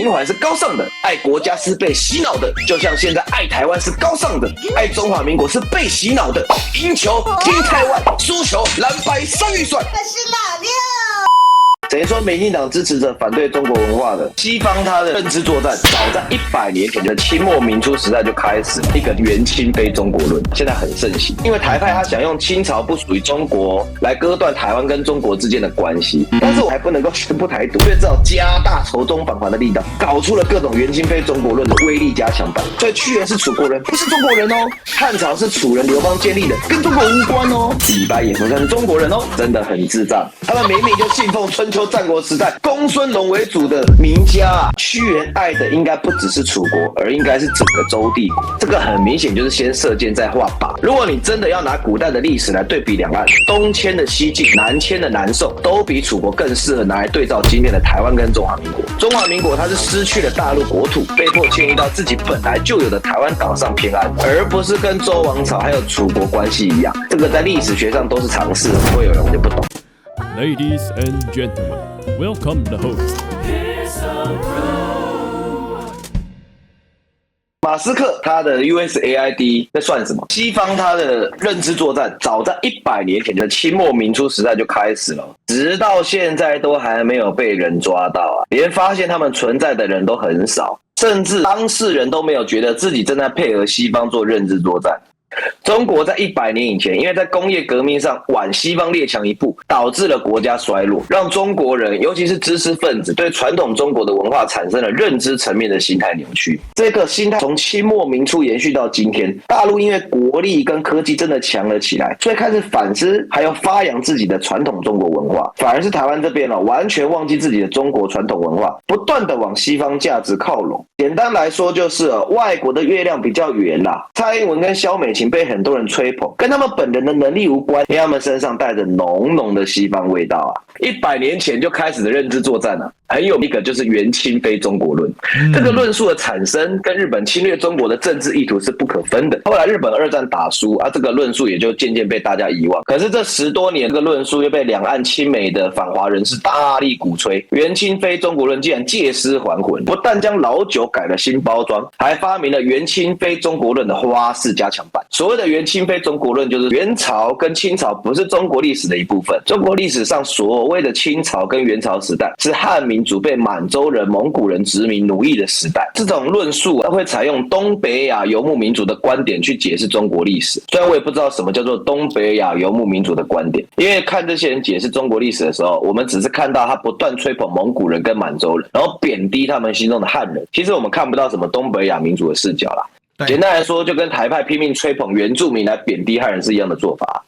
情怀是高尚的，爱国家是被洗脑的，就像现在爱台湾是高尚的，爱中华民国是被洗脑的。赢球听台湾，输球蓝白上预算。这是哪六？谁说民进党支持者反对中国文化的？西方他的认知作战早在100年前的清末民初时代就开始了，一个元清非中国论，现在很盛行。因为台派他想用清朝不属于中国来割断台湾跟中国之间的关系，但是我还不能够宣布台独，所以只好加大仇中返华的力道，搞出了各种元清非中国论的威力加强版。所以屈原是楚国人，不是中国人哦；汉朝是楚人刘邦建立的，跟中国无关哦；李白也不算是中国人哦，真的很智障。他们明明就信奉春秋战国时代公孙龙为主的名家啊，屈原爱的应该不只是楚国，而应该是整个周帝国。这个很明显就是先射箭再画靶。如果你真的要拿古代的历史来对比两岸，东迁的西晋，南迁的南宋，都比楚国更适合拿来对照今天的台湾跟中华民国。中华民国它是失去了大陆国土，被迫迁移到自己本来就有的台湾岛上偏安，而不是跟周王朝还有楚国关系一样。这个在历史学上都是常识，不会有人就不懂。Ladies and gentlemen, welcome the host. 马斯克他的 USAID 那算什么？西方他的认知作战早在100年前的清末民初时代就开始了，直到现在都还没有被人抓到啊，连发现他们存在的人都很少，甚至当事人都没有觉得自己正在配合西方做认知作战。中国在100年以前，因为在工业革命上晚西方列强一步，导致了国家衰落，让中国人尤其是知识分子对传统中国的文化产生了认知层面的心态扭曲。这个心态从清末民初延续到今天，大陆因为国力跟科技真的强了起来，所以开始反思还要发扬自己的传统中国文化，反而是台湾这边完全忘记自己的中国传统文化，不断的往西方价值靠拢。简单来说就是外国的月亮比较圆啦，蔡英文跟萧美琴被很多人吹捧，跟他们本人的能力无关，因为他们身上带着浓浓的西方味道啊。100年前就开始的认知作战啊，很有一个就是元清非中国论。这个论述的产生跟日本侵略中国的政治意图是不可分的。后来日本2战打输啊，这个论述也就渐渐被大家遗忘。可是这10多年，这个论述又被两岸亲美的反华人士大力鼓吹，元清非中国论竟然借尸还魂，不但将老酒改了新包装，还发明了元清非中国论的花式加强版。所谓的元清非中国论，就是元朝跟清朝不是中国历史的一部分。中国历史上所谓的清朝跟元朝时代，是汉民族被满洲人、蒙古人殖民奴役的时代。这种论述会采用东北亚游牧民族的观点去解释中国历史。虽然我也不知道什么叫做东北亚游牧民族的观点，因为看这些人解释中国历史的时候，我们只是看到他不断吹捧蒙古人跟满洲人，然后贬低他们心中的汉人。其实我们看不到什么东北亚民族的视角啦。简单来说，就跟台派拼命吹捧原住民来贬低汉人是一样的做法。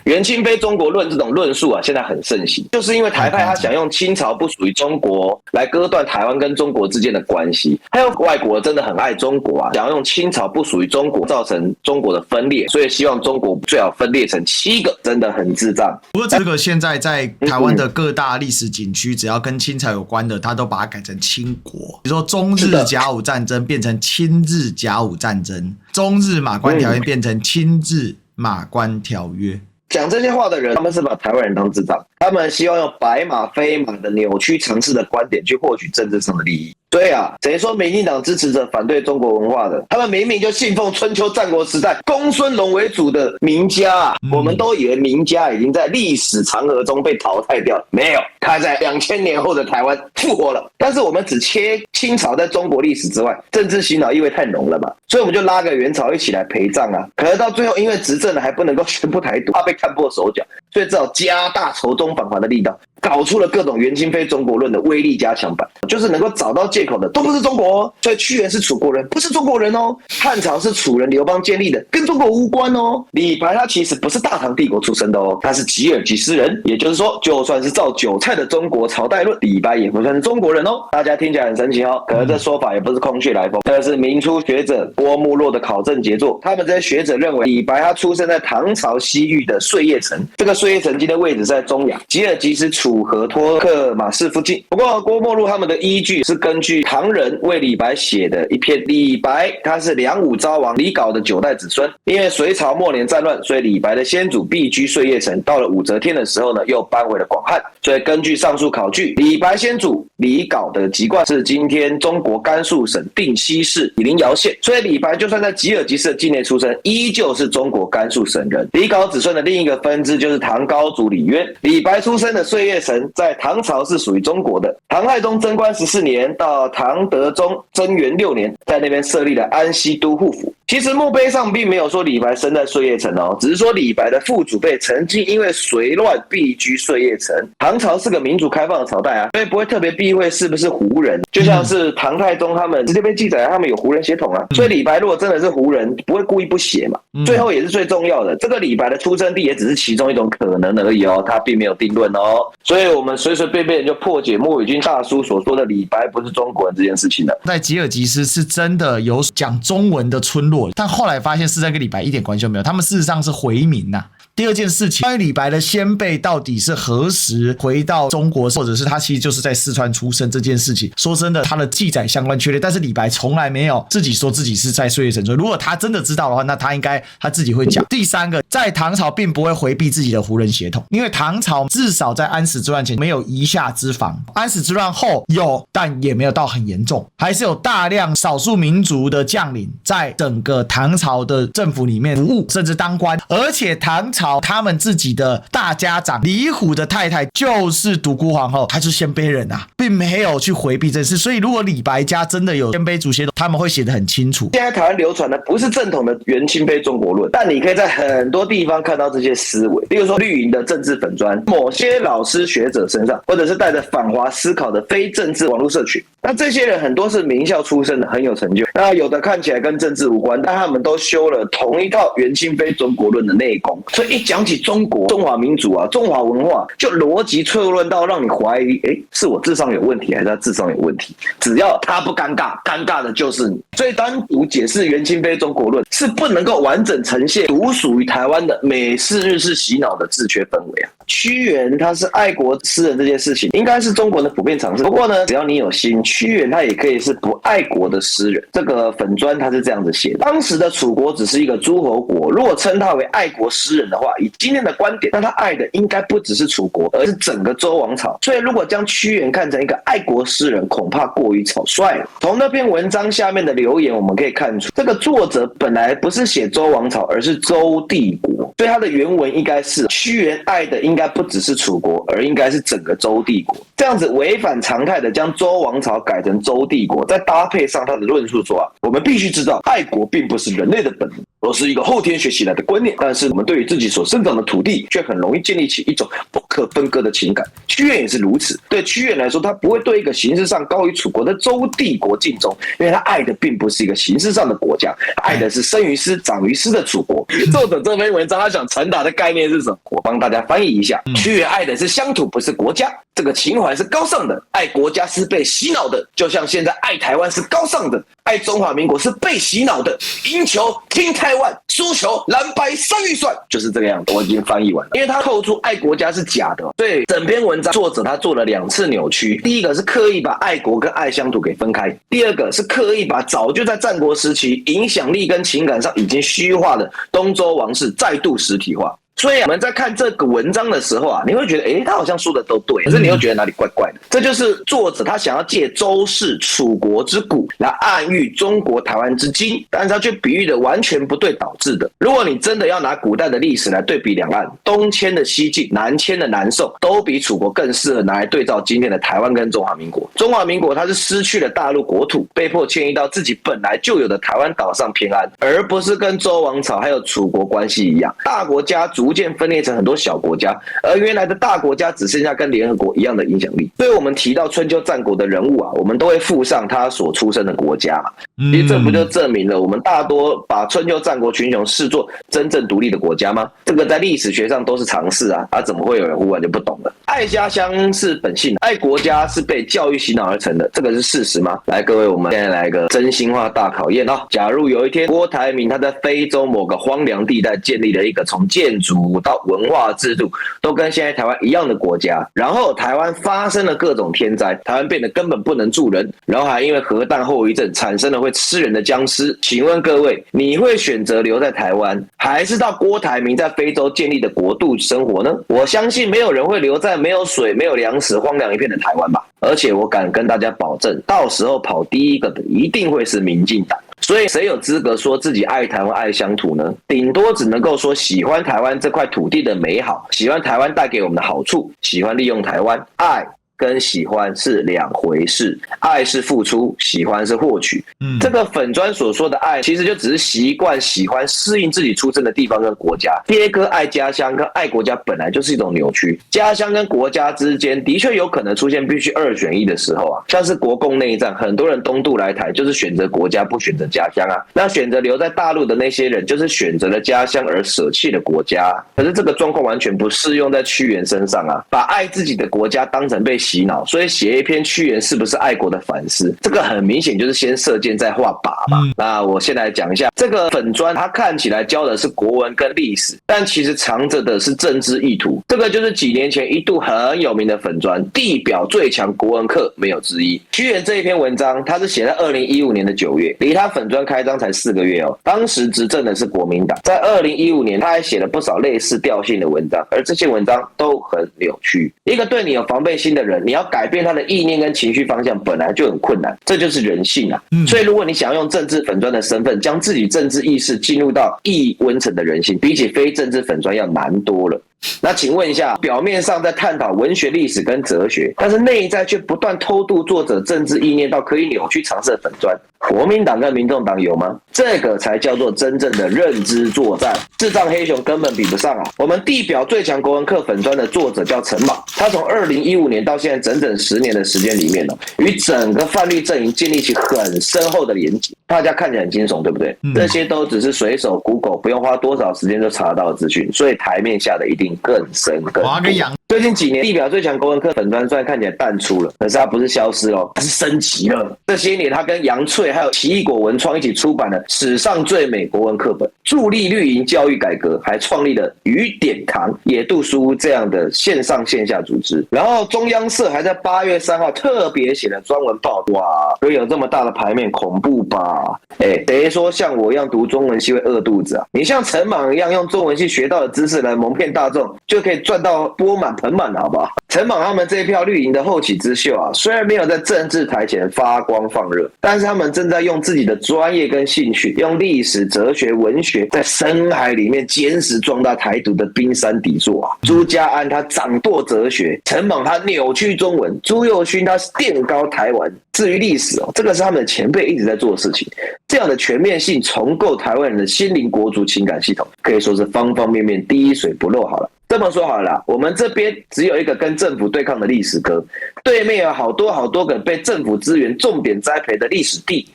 元清非中国论这种论述现在很盛行，就是因为台派他想用清朝不属于中国来割断台湾跟中国之间的关系，还有外国真的很爱中国想要用清朝不属于中国造成中国的分裂，所以希望中国最好分裂成7个，真的很智障。不过这个现在在台湾的各大历史景区，只要跟清朝有关的，他都把它改成清国。比如说中日甲午战争变成亲日甲午战争，中日马关条约变成亲日马关条约。讲这些话的人，他们是把台湾人当智障，他们希望用白马非马的扭曲尝试的观点去获取政治上的利益。对啊，谁说民进党支持者反对中国文化的？他们明明就信奉春秋战国时代公孙龙为主的名家我们都以为名家已经在历史长河中被淘汰掉了，没有，他在2000年后的台湾复活了。但是我们只切清朝在中国历史之外，政治洗脑意味太浓了嘛，所以我们就拉个元朝一起来陪葬啊。可是到最后因为执政了还不能够宣布台独，怕被看破手脚，所以只好加大仇中返华的力道，搞出了各种元清非中国论的威力加强版，就是能够找到借口的都不是中国哦。所以屈原是楚国人，不是中国人哦；汉朝是楚人刘邦建立的，跟中国无关哦。李白他其实不是大唐帝国出身的哦，他是吉尔吉斯人，也就是说，就算是照韭菜的中国朝代论，李白也不算是中国人哦。大家听起来很神奇哦，可是这说法也不是空穴来风，这是明初学者郭沫若的考证杰作。他们这些学者认为，李白他出生在唐朝西域的碎叶城，这个碎叶城今天位置是在中亚，吉尔吉斯楚属河托克马市附近。不过郭沫若他们的依据是根据唐人为李白写的一篇，李白他是梁武昭王李杲的9代子孙，因为隋朝末年战乱，所以李白的先祖避居碎叶城，到了武则天的时候呢，又搬回了广汉。所以根据上述考据，李白先祖李杲的籍贯是今天中国甘肃省定西市夷陵瑶县，所以李白就算在吉尔吉斯的境内出生，依旧是中国甘肃省人。李杲子孙的另一个分支就是唐高祖李渊。李白出生的碎叶城在唐朝是属于中国的。唐太宗贞观14年到唐德宗贞元6年，在那边设立了安西都护府。其实墓碑上并没有说李白生在碎叶城哦，只是说李白的父祖辈曾经因为隋乱避居碎叶城。唐朝是个民主开放的朝代啊，所以不会特别避讳是不是胡人，就像是唐太宗他们直接被记载他们有胡人血统啊，所以李白如果真的是胡人，不会故意不写嘛。最后也是最重要的，这个李白的出生地也只是其中一种可能而已哦，他并没有定论哦。所以我们随随便便就破解莫宇君大叔所说的李白不是中国人这件事情了。在吉尔吉斯是真的有讲中文的村落，但后来发现是在跟李白一点关系都没有，他们事实上是回民呐。第二件事情，关于李白的先辈到底是何时回到中国，或者是他其实就是在四川出生这件事情，说真的，他的记载相关确认，但是李白从来没有自己说自己是在碎叶城。如果他真的知道的话，那他应该他自己会讲。第三个，在唐朝并不会回避自己的胡人血统，因为唐朝至少在安史之乱前没有夷夏之防，安史之乱后有，但也没有到很严重，还是有大量少数民族的将领在整个唐朝的政府里面服务，甚至当官。而且唐朝他们自己的大家长李虎的太太就是独孤皇后，她是鲜卑人啊，并没有去回避这事。所以如果李白家真的有鲜卑族血统，他们会写得很清楚。现在台湾流传的不是正统的原亲卑中国论，但你可以在很多地方看到这些思维，例如说绿营的政治粉专，某些老师学者身上，或者是带着反华思考的非政治网络社群。那这些人很多是名校出身的，很有成就，那有的看起来跟政治无关，但他们都修了同一套原亲卑中国论的内功，所以一讲起中国、中华民族啊、中华文化，就逻辑错乱到让你怀疑，是我智商有问题还是他智商有问题？只要他不尴尬，尴尬的就是你。所以单独解释原亲卑中国论是不能够完整呈现独属于台湾的美式日式洗脑的自缺氛围啊。屈原他是爱国诗人这件事情，应该是中国的普遍常识。不过呢，只要你有心，屈原他也可以是不爱国的诗人。这个粉专他是这样子写的：当时的楚国只是一个诸侯国，如果称他为爱国诗人的话，以今天的观点，那他爱的应该不只是楚国，而是整个周王朝。所以如果将屈原看成一个爱国诗人，恐怕过于草率了。从那篇文章下面的留言，我们可以看出，这个作者本来不是写周王朝，而是周帝国。所以他的原文应该是屈原爱的应该不只是楚国，而应该是整个周帝国。这样子违反常态的将周王朝改成周帝国，再搭配上他的论述说我们必须知道，爱国并不是人类的本能，而是一个后天学习来的观念。但是我们对于自己所生长的土地，却很容易建立起一种不可分割的情感。屈原也是如此。对屈原来说，他不会对一个形式上高于楚国的周帝国尽忠，因为他爱的并不是一个形式上的国家，爱的是生于斯、长于斯的楚国。作者这篇文章他想传达的概念是什么？我帮大家翻译一下：屈原爱的是乡土，不是国家。这个情怀是高尚的，爱国家是被洗脑的，就像现在爱台湾是高尚的，爱中华民国是被洗脑的。赢球听台湾，输球蓝白上预算，就是这个样子。我已经翻译完了，因为他透出爱国家是假的，所以整篇文章作者他做了2次扭曲。第一个是刻意把爱国跟爱乡土给分开，第二个是刻意把早就在战国时期影响力跟情感上已经虚化的东周王室再度实体化。所以我们在看这个文章的时候你会觉得他好像说的都对，可是你又觉得哪里怪怪的。这就是作者他想要借周氏楚国之古来暗喻中国台湾之今，但是他却比喻的完全不对导致的。如果你真的要拿古代的历史来对比两岸，东迁的西晋、南迁的南宋，都比楚国更适合拿来对照今天的台湾跟中华民国。中华民国它是失去了大陆国土，被迫迁移到自己本来就有的台湾岛上偏安，而不是跟周王朝还有楚国关系一样，大国家逐渐分裂成很多小国家，而原来的大国家只剩下跟联合国一样的影响力。所以我们提到春秋战国的人物我们都会附上他所出生的国家嘛。其实这不就证明了我们大多把春秋战国群雄视作真正独立的国家吗？这个在历史学上都是常识怎么会有人忽然就不懂了？爱家乡是本性，爱国家是被教育洗脑而成的，这个是事实吗？来，各位，我们现在来个真心话大考验假如有一天郭台铭他在非洲某个荒凉地带建立了一个从建筑俗到文化制度都跟现在台湾一样的国家，然后台湾发生了各种天灾，台湾变得根本不能住人，然后还因为核弹后遗症产生了会吃人的僵尸。请问各位，你会选择留在台湾，还是到郭台铭在非洲建立的国度生活呢？我相信没有人会留在没有水、没有粮食、荒凉一片的台湾吧。而且我敢跟大家保证，到时候跑第一个的一定会是民进党。所以谁有资格说自己爱台湾、爱乡土呢？顶多只能够说喜欢台湾这块土地的美好，喜欢台湾带给我们的好处，喜欢利用台湾。爱跟喜欢是两回事，爱是付出，喜欢是获取。这个粉专所说的爱，其实就只是习惯、喜欢、适应自己出生的地方跟国家。贴哥爱家乡跟爱国家本来就是一种扭曲，家乡跟国家之间的确有可能出现必须二选一的时候啊，像是国共内战，很多人东渡来台就是选择国家不选择家乡啊。那选择留在大陆的那些人，就是选择了家乡而舍弃了国家。可是这个状况完全不适用在屈原身上啊，把爱自己的国家当成被洗脑，所以写一篇屈原是不是爱国的反思，这个很明显就是先射箭再画靶嘛。那我先来讲一下这个粉专，它看起来教的是国文跟历史，但其实藏着的是政治意图。这个就是几年前一度很有名的粉专，地表最强国文课没有之一。屈原这一篇文章，它是写在2015年的9月，离他粉专开张才4个月哦。当时执政的是国民党，在2015年他还写了不少类似调性的文章，而这些文章都很扭曲。一个对你有防备心的人，你要改变他的意念跟情绪方向本来就很困难，这就是人性啊。所以如果你想要用政治粉专的身份将自己政治意识进入到易温层的人性，比起非政治粉专要难多了。那请问一下，表面上在探讨文学、历史跟哲学，但是内在却不断偷渡作者政治意念到可以扭曲尝试的粉专，国民党跟民众党有吗？这个才叫做真正的认知作战，智障黑熊根本比不上啊！我们地表最强国文课粉专的作者叫陈莽，他从2015年到现在整整10年的时间里面呢，与整个泛绿阵营建立起很深厚的连结。大家看起来很惊悚，对不对？这些都只是随手 Google 不用花多少时间就查到的资讯，所以台面下的一定更深更多。最近几年，地表最强国文课粉专虽然看起来淡出了，可是它不是消失了，它是升级了。这些年，它跟杨翠还有奇异果文创一起出版了史上最美国文课本，助力绿营教育改革，还创立了雨点堂、野渡书屋这样的线上线下组织。然后中央社还在8月3号特别写了专文报道，哇，所以有这么大的牌面，恐怖吧？谁说像我一样读中文系会饿肚子啊？你像陈莽一样用中文系学到的知识来蒙骗大众，就可以赚到钵满盆满，好不好？陈莽他们这一票绿营的后起之秀啊，虽然没有在政治台前发光放热，但是他们正在用自己的专业跟兴趣，用历史、哲学、文学，在深海里面坚实壮大台独的冰山底座啊。朱家安他掌舵哲学，陈莽他扭曲中文，朱宥勋他垫高台湾。至于历史这个是他们的前辈一直在做的事情。这样的全面性重构台湾人的心灵国族情感系统，可以说是方方面面滴水不漏好了。这么说好了啦，我们这边只有一个跟政府对抗的历史哥，对面有好多个被政府资源重点栽培的历史帝。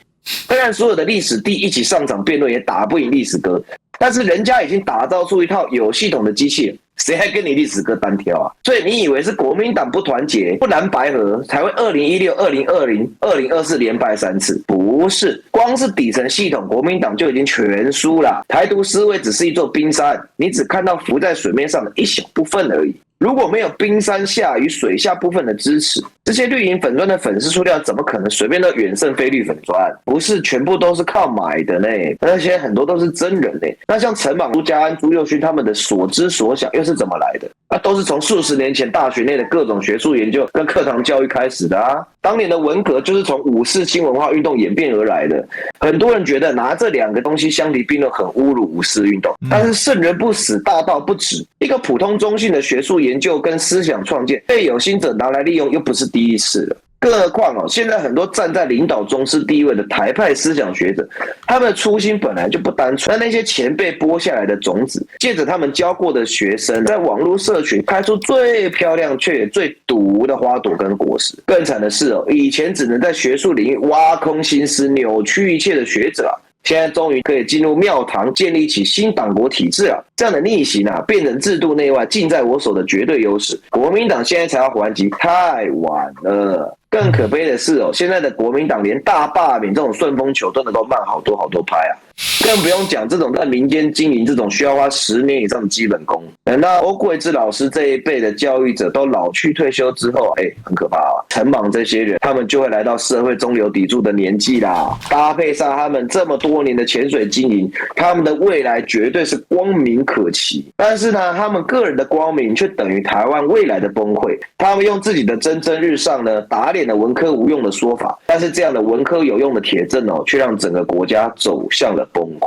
当然，所有的历史帝一起上场辩论也打不赢历史哥，但是人家已经打造出一套有系统的机器人，谁还跟你历史哥单挑啊？所以你以为是国民党不团结、不蓝白合才会2016、2020、2024连败3次？不是，光是底层系统，国民党就已经全输了。台独思维只是一座冰山，你只看到浮在水面上的一小部分而已。如果没有冰山下与水下部分的支持，这些绿营粉专的粉丝数量怎么可能随便都远胜非绿粉专？不是全部都是靠买的呢，而且很多都是真人呢。那像陈莽、朱家安、朱宥勋他们的所知所想又是怎么来的？都是从数十年前大学内的各种学术研究跟课堂教育开始的啊。当年的文革就是从五四新文化运动演变而来的。很多人觉得拿这2个东西相提并论很侮辱五四运动，但是圣人不死，大道不止。一个普通中性的学术研究跟思想创建被有心者拿来利用，又不是第一次了。更何况现在很多站在领导中师地位的台派思想学者，他们的初心本来就不单纯。那些前辈播下来的种子，借着他们教过的学生，在网络社群开出最漂亮却也最毒的花朵跟果实。更惨的是以前只能在学术领域挖空心思、扭曲一切的学者现在终于可以进入庙堂，建立起新党国体制了。这样的逆行变成制度内外尽在我手的绝对优势。国民党现在才要还击，太晚了。更可悲的是现在的国民党连大罢免这种顺风球都能够慢好多拍啊！更不用讲这种在民间经营这种需要花10年以上的基本功。等到欧桂芝老师这一辈的教育者都老去退休之后，很可怕啊！陈莽这些人，他们就会来到社会中流砥柱的年纪啦，搭配上他们这么多年的潜水经营，他们的未来绝对是光明可期。但是呢，他们个人的光明却等于台湾未来的崩溃。他们用自己的蒸蒸日上呢，打脸了文科无用的说法，但是这样的文科有用的铁证却让整个国家走向了崩溃。